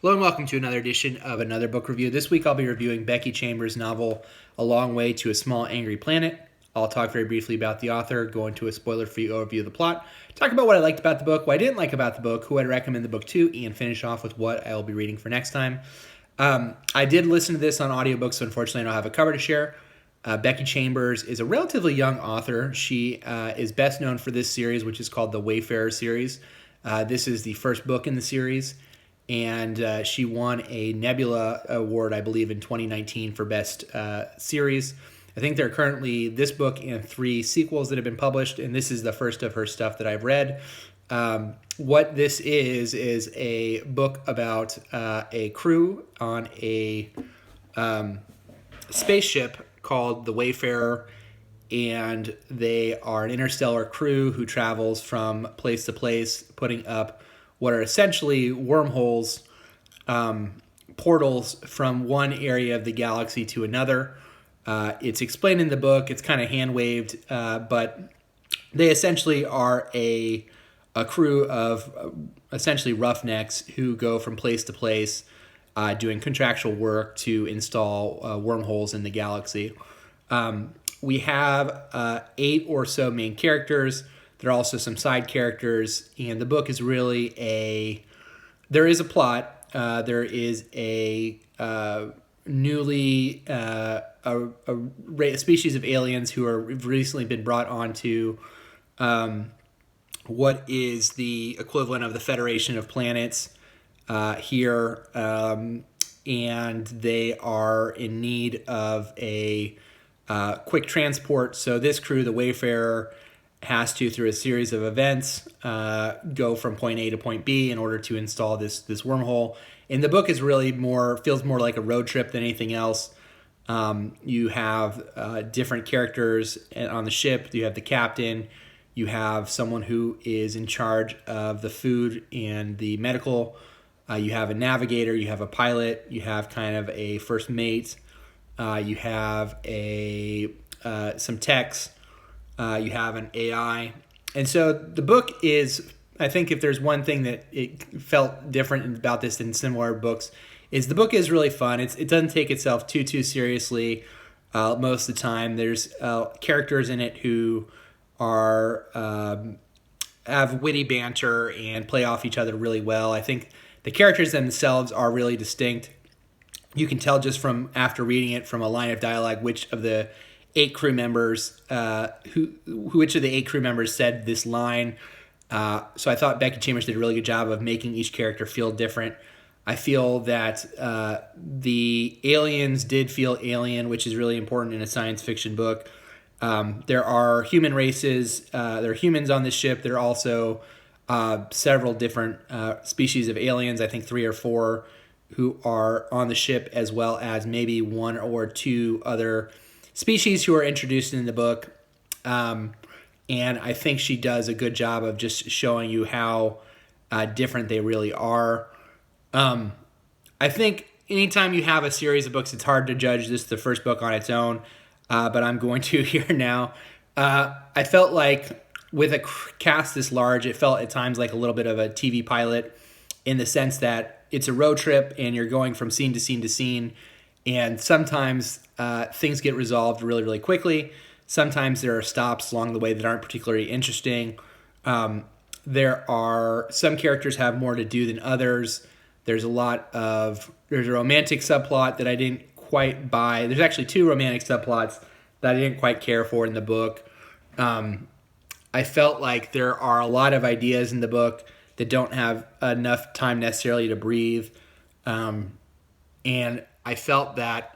Hello and welcome to another edition of Another Book Review. This week I'll be reviewing Becky Chambers' novel, A Long Way to a Small Angry Planet. I'll talk very briefly about the author, go into a spoiler-free overview of the plot, talk about what I liked about the book, what I didn't like about the book, who I'd recommend the book to, and finish off with what I'll be reading for next time. I did listen to this on audiobook, so unfortunately I don't have a cover to share. Becky Chambers is a relatively young author. She is best known for this series, which is called the Wayfarer series. This is the first book in the series, and she won a Nebula Award, I believe, in 2019 for Best Series. I think there are currently this book and 3 sequels that have been published, and this is the first of her stuff that I've read. What this is a book about a crew on a spaceship called the Wayfarer, and they are an interstellar crew who travels from place to place, putting up what are essentially wormholes, portals from one area of the galaxy to another. It's explained in the book. It's kind of hand-waved, but they essentially are a crew of essentially roughnecks who go from place to place doing contractual work to install wormholes in the galaxy. We have 8 or so main characters. There are also some side characters, and the book is really there is a plot. There is a species of aliens who have recently been brought onto what is the equivalent of the Federation of Planets here, and they are in need of a quick transport. So this crew, the Wayfarer, has to, through a series of events, go from point A to point B in order to install this wormhole. And the book is really feels more like a road trip than anything else. You have different characters on the ship. You have the captain. You have someone who is in charge of the food and the medical. You have a navigator. You have a pilot. You have kind of a first mate. You have some techs. You have an AI. And so the book is, I think if there's one thing that it felt different about this than similar books, is the book is really fun. It doesn't take itself too seriously most of the time. There's characters in it who are have witty banter and play off each other really well. I think the characters themselves are really distinct. You can tell just from after reading it from a line of dialogue which of the 8 crew members which of the 8 crew members said this line. So I thought Becky Chambers did a really good job of making each character feel different. I feel that the aliens did feel alien, which is really important in a science fiction book. There are human races. There are humans on this ship. There are also several different species of aliens, I think 3 or 4, who are on the ship, as well as maybe 1 or 2 other species who are introduced in the book. And I think she does a good job of just showing you how different they really are. I think anytime you have a series of books, it's hard to judge the first book on its own, but I'm going to here now. I felt like with a cast this large, it felt at times like a little bit of a TV pilot in the sense that it's a road trip and you're going from scene to scene to scene, and sometimes things get resolved really, really quickly. Sometimes there are stops along the way that aren't particularly interesting. There are some characters have more to do than others. There's a romantic subplot that I didn't quite buy. There's actually 2 romantic subplots that I didn't quite care for in the book. I felt like there are a lot of ideas in the book that don't have enough time necessarily to breathe. And I felt that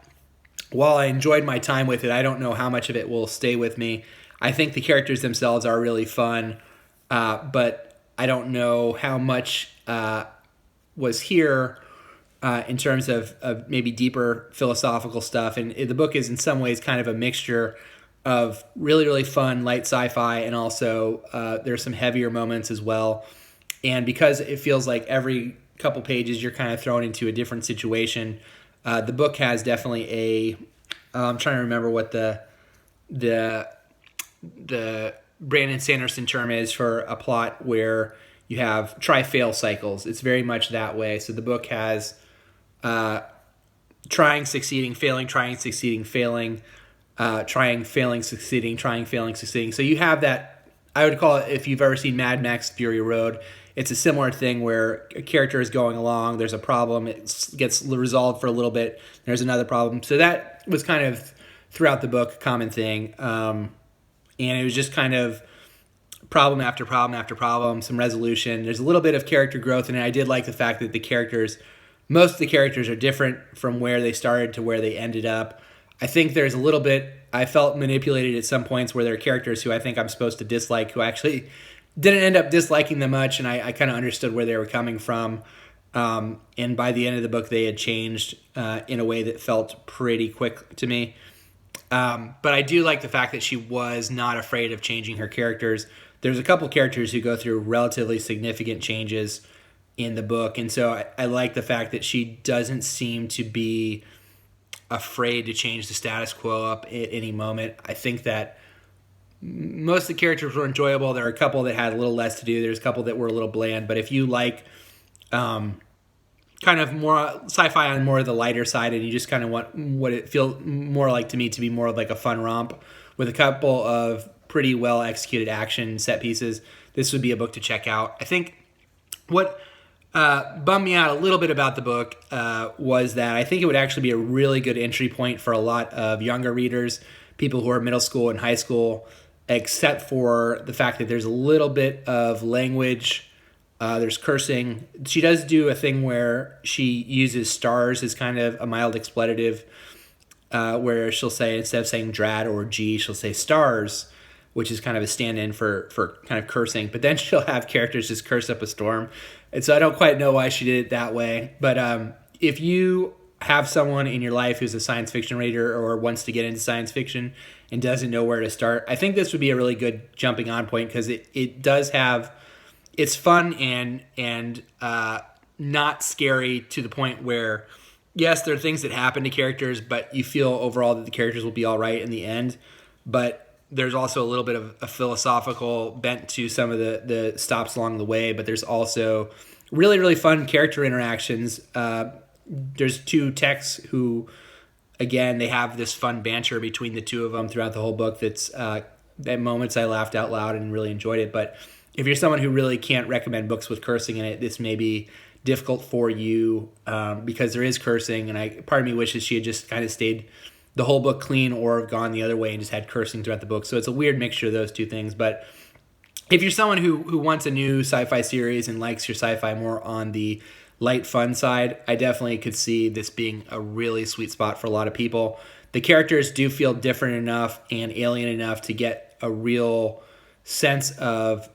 while I enjoyed my time with it, I don't know how much of it will stay with me. I think the characters themselves are really fun, but I don't know how much was here in terms of maybe deeper philosophical stuff. And the book is in some ways kind of a mixture of really, really fun, light sci-fi, and also there's some heavier moments as well. And because it feels like every couple pages you're kind of thrown into a different situation, the book has definitely I'm trying to remember what the Brandon Sanderson term is for a plot where you have try-fail cycles. It's very much that way. So the book has trying, succeeding, failing, trying, succeeding, failing, trying, failing, succeeding, trying, failing, succeeding. So you have that, I would call it, if you've ever seen Mad Max Fury Road, it's a similar thing where a character is going along, there's a problem, it gets resolved for a little bit, there's another problem. So that was kind of throughout the book a common thing. And it was just kind of problem after problem after problem, some resolution. There's a little bit of character growth, and I did like the fact that most of the characters are different from where they started to where they ended up. I think there's a little bit, I felt manipulated at some points where there are characters who I think I'm supposed to dislike who actually didn't end up disliking them much, and I kind of understood where they were coming from. And by the end of the book, they had changed in a way that felt pretty quick to me. But I do like the fact that she was not afraid of changing her characters. There's a couple characters who go through relatively significant changes in the book, and so I like the fact that she doesn't seem to be afraid to change the status quo up at any moment. I think that most of the characters were enjoyable. There are a couple that had a little less to do. There's a couple that were a little bland, but if you like kind of more sci-fi on more of the lighter side, and you just kind of want what it feels more like to me to be more of like a fun romp with a couple of pretty well executed action set pieces, this would be a book to check out. I think what bummed me out a little bit about the book was that I think it would actually be a really good entry point for a lot of younger readers, people who are middle school and high school, except for the fact that there's a little bit of language. There's cursing. She does do a thing where she uses stars as kind of a mild expletive, where she'll say, instead of saying drat or G, she'll say stars, which is kind of a stand-in for kind of cursing. But then she'll have characters just curse up a storm. And so I don't quite know why she did it that way. But if you have someone in your life who's a science fiction reader or wants to get into science fiction and doesn't know where to start, I think this would be a really good jumping on point, because it does have, it's fun and not scary to the point where, yes, there are things that happen to characters, but you feel overall that the characters will be all right in the end. But there's also a little bit of a philosophical bent to some of the stops along the way, but there's also really, really fun character interactions. There's two techs who, again, they have this fun banter between the two of them throughout the whole book that's, at moments I laughed out loud and really enjoyed it. But if you're someone who really can't recommend books with cursing in it, this may be difficult for you because there is cursing, and part of me wishes she had just kind of stayed the whole book clean or have gone the other way and just had cursing throughout the book. So it's a weird mixture of those two things. But if you're someone who wants a new sci-fi series and likes your sci-fi more on the light fun side, I definitely could see this being a really sweet spot for a lot of people. The characters do feel different enough and alien enough to get a real sense of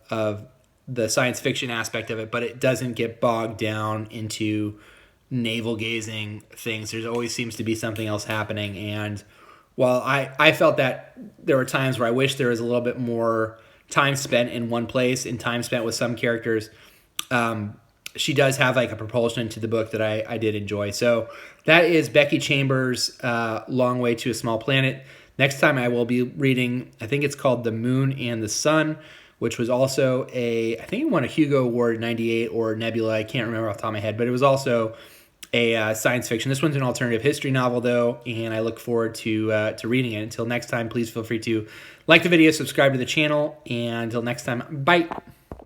the science fiction aspect of it, but it doesn't get bogged down into navel gazing things. There always seems to be something else happening, and while I felt that there were times where I wish there was a little bit more time spent in one place and time spent with some characters, she does have like a propulsion to the book that I did enjoy. So that is Becky Chambers' Long Way to a Small Planet. Next time I will be reading, I think it's called The Moon and the Sun, which was also I think it won a Hugo Award in '98 or Nebula, I can't remember off the top of my head, but it was also a science fiction. This one's an alternative history novel, though, and I look forward to reading it. Until next time, please feel free to like the video, subscribe to the channel, and until next time, bye.